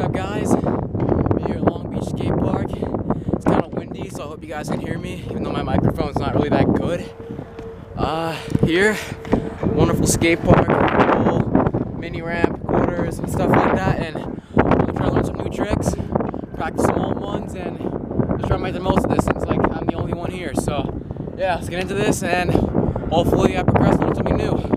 up, guys? I'm here at Long Beach Skatepark. It's kind of windy, so I hope you guys can hear me, even though my microphone's not really that good. Here, wonderful skate park, cool mini ramp, quarters, and stuff like that. And I'm gonna try to learn some new tricks, practice some old ones, and just try to make the most of this. Seems like I'm the only one here. So, yeah, let's get into this, and hopefully I progress and learn something new.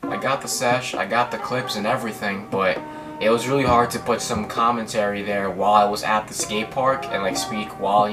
I got the sesh, I got the clips and everything, but it was really hard to put some commentary there while I was at the skate park and like speak while,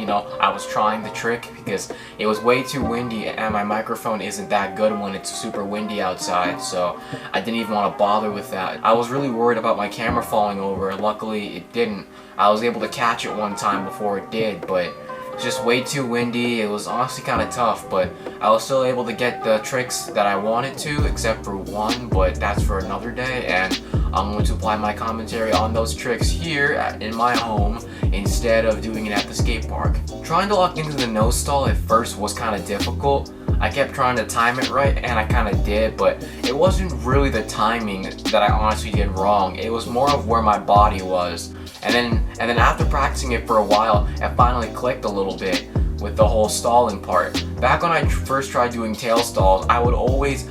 I was trying the trick, because it was way too windy and my microphone isn't that good when it's super windy outside, so I didn't even want to bother with that. I was really worried about my camera falling over. Luckily it didn't. I was able to catch it one time before it did, but it's just way too windy. It was honestly kind of tough, but I was still able to get the tricks that I wanted to, except for one, but that's for another day, and I'm going to apply my commentary on those tricks here in my home instead of doing it at the skate park. Trying to lock into the nose stall at first was kind of difficult. I kept trying to time it right, and I kind of did, but it wasn't really the timing that I honestly did wrong. It was more of where my body was. And then after practicing it for a while, it finally clicked a little bit with the whole stalling part. Back when I first tried doing tail stalls, I would always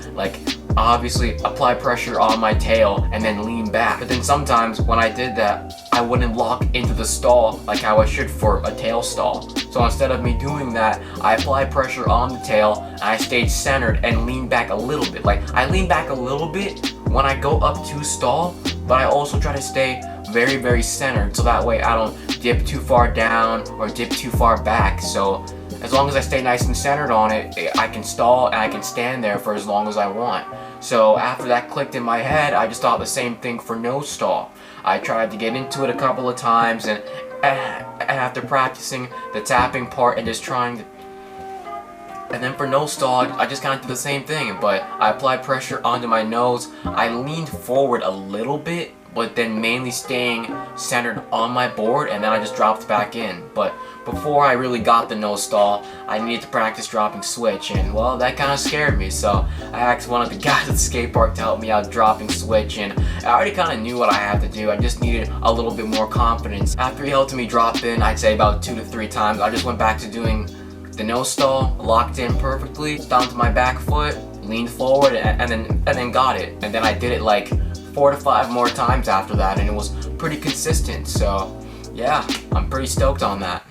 obviously apply pressure on my tail and then lean back. But then sometimes when I did that, I wouldn't lock into the stall like how I should for a tail stall. So instead of me doing that, I applied pressure on the tail and I stayed centered and leaned back a little bit. I lean back a little bit when I go up to stall, but I also try to stay very, very centered, so that way I don't dip too far down or dip too far back. So as long as I stay nice and centered on it, I can stall and I can stand there for as long as I want. So after that clicked in my head, I just thought the same thing for no stall. I tried to get into it a couple of times, and after practicing the tapping part and just trying to, and then for no stall, I just kind of did the same thing, but I applied pressure onto my nose. I leaned forward a little bit, but then mainly staying centered on my board, and then I just dropped back in. But before I really got the no stall, I needed to practice dropping switch, and well, that kind of scared me, so I asked one of the guys at the skate park to help me out dropping switch, and I already kind of knew what I had to do. I just needed a little bit more confidence. After he helped me drop in, I'd say about 2 to 3 times, I just went back to doing the no stall, locked in perfectly, down to my back foot, leaned forward, and then got it. And then I did it like 4 to 5 more times after that, and it was pretty consistent. So yeah, I'm pretty stoked on that.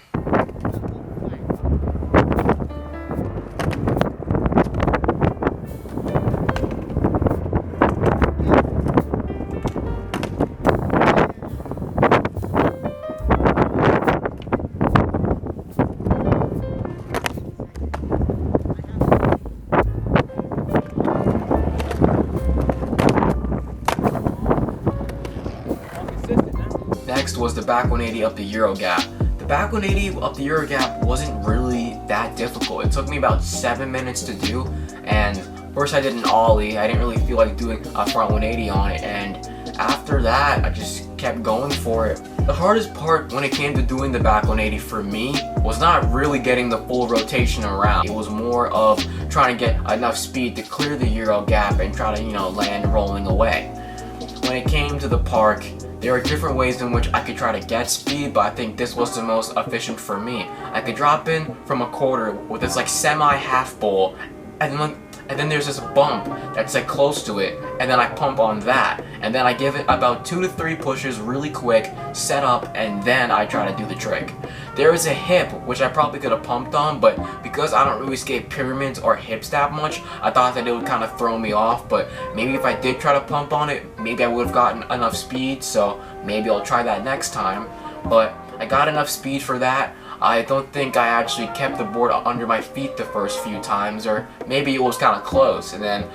Next was the back 180 up the Euro gap. The back 180 up the Euro gap wasn't really that difficult. It took me about 7 minutes to do, and first I did an ollie. I didn't really feel like doing a front 180 on it, and after that I just kept going for it. The hardest part when it came to doing the back 180 for me was not really getting the full rotation around. It was more of trying to get enough speed to clear the Euro gap and try to, land rolling away. When it came to the park, there are different ways in which I could try to get speed, but I think this was the most efficient for me. I could drop in from a quarter with this like semi-half bowl, and then there's this bump that's like close to it, and then I pump on that, and then I give it about 2 to 3 pushes really quick, set up, and then I try to do the trick. There is a hip which I probably could have pumped on, but because I don't really skate pyramids or hips that much, I thought that it would kind of throw me off. But maybe if I did try to pump on it, maybe I would have gotten enough speed, so maybe I'll try that next time. But I got enough speed for that. I don't think I actually kept the board under my feet the first few times, or maybe it was kind of close, and then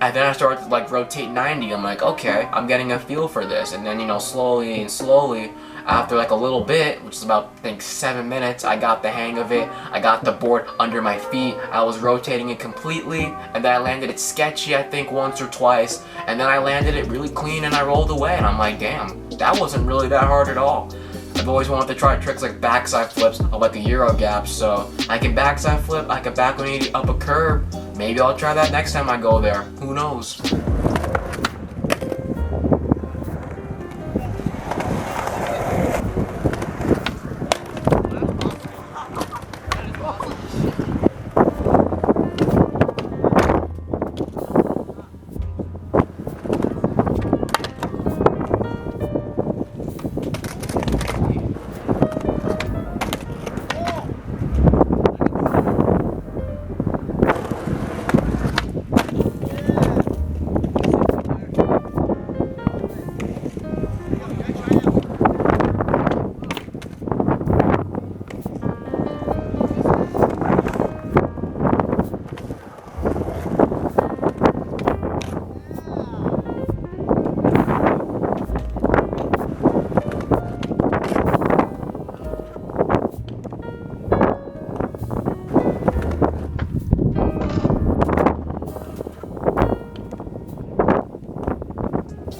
I started to like rotate 90. I'm like, okay, I'm getting a feel for this, and then slowly and slowly, after like a little bit, which is about I think 7 minutes, I got the hang of it. I got the board under my feet. I was rotating it completely, and then I landed it sketchy I think once or twice, and then I landed it really clean and I rolled away, and I'm like, damn, that wasn't really that hard at all. I've always wanted to try tricks like backside flips of like a Euro gap, so I can backside flip, I can back 180 up a curb. Maybe I'll try that next time I go there. Who knows?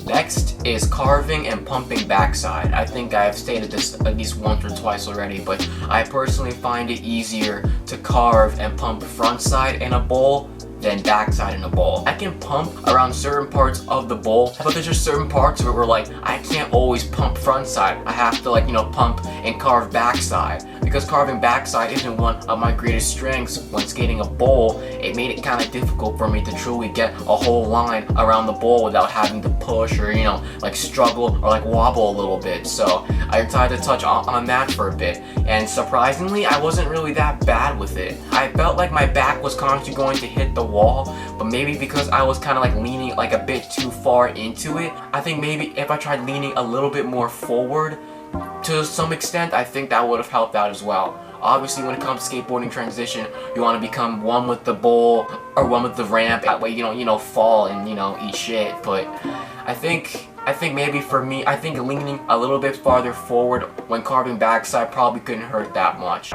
Next is carving and pumping backside. I think I've stated this at least once or twice already, but I personally find it easier to carve and pump frontside in a bowl than backside in a bowl. I can pump around certain parts of the bowl, but there's just certain parts of it where like I can't always pump frontside. I have to pump and carve backside. Because carving backside isn't one of my greatest strengths when skating a bowl, it made it kind of difficult for me to truly get a whole line around the bowl without having to push or struggle or wobble a little bit. So I decided to touch on that for a bit, and surprisingly I wasn't really that bad with it. I felt like my back was constantly going to hit the wall, but maybe because I was kind of leaning a bit too far into it, I think maybe if I tried leaning a little bit more forward to some extent, I think that would have helped out as well. Obviously, when it comes to skateboarding transition, you want to become one with the bowl or one with the ramp. That way you don't, fall and, eat shit. But I think maybe for me, I think leaning a little bit farther forward when carving backside probably couldn't hurt that much.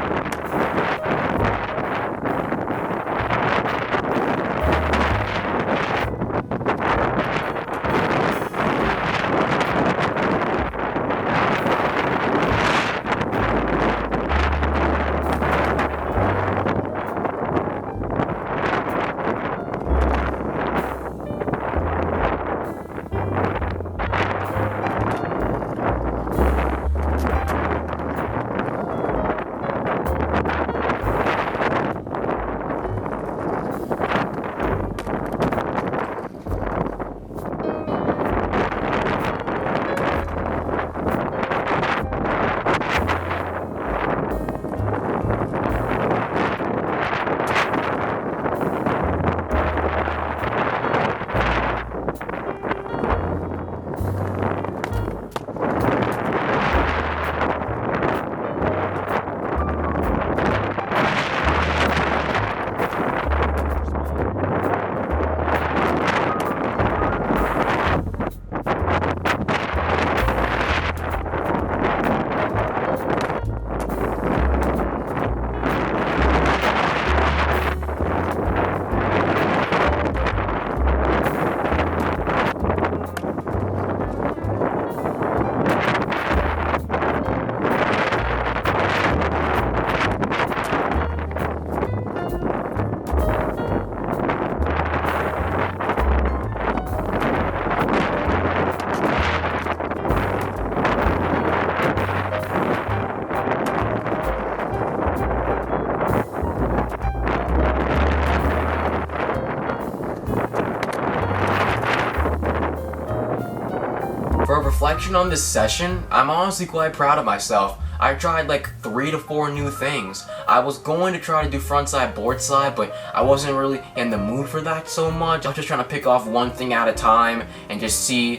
reflection on this session, I'm honestly quite proud of myself. I tried like 3 to 4 new things. I was going to try to do frontside board slide, but I wasn't really in the mood for that so much. I was just trying to pick off one thing at a time and just see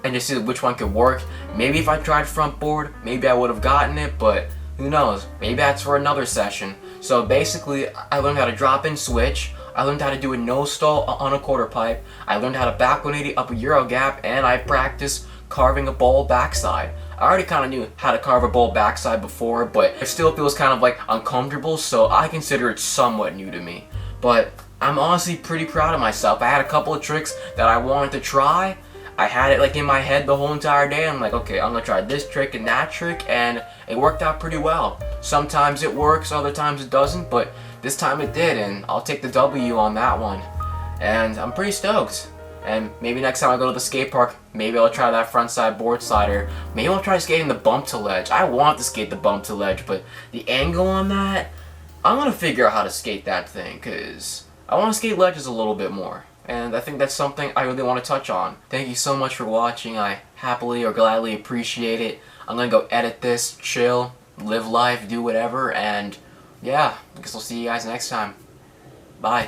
which one could work. Maybe if I tried front board, maybe I would have gotten it, but who knows? Maybe that's for another session. So basically, I learned how to drop in switch. I learned how to do a no stall on a quarter pipe. I learned how to back 180 up a Euro gap, and I practiced carving a bowl backside. I already kind of knew how to carve a bowl backside before, but it still feels kind of like uncomfortable, so I consider it somewhat new to me. But I'm honestly pretty proud of myself. I had a couple of tricks that I wanted to try. I had it like in my head the whole entire day. I'm like, okay, I'm gonna try this trick and that trick, and it worked out pretty well. Sometimes it works, other times it doesn't, but this time it did, and I'll take the W on that one. And I'm pretty stoked. And maybe next time I go to the skate park, maybe I'll try that frontside board slider. Maybe I'll try skating the bump to ledge. I want to skate the bump to ledge, but the angle on that, I'm gonna figure out how to skate that thing, cause I want to skate ledges a little bit more. And I think that's something I really want to touch on. Thank you so much for watching. I happily or gladly appreciate it. I'm gonna go edit this, chill, live life, do whatever, and yeah, I guess I'll see you guys next time. Bye.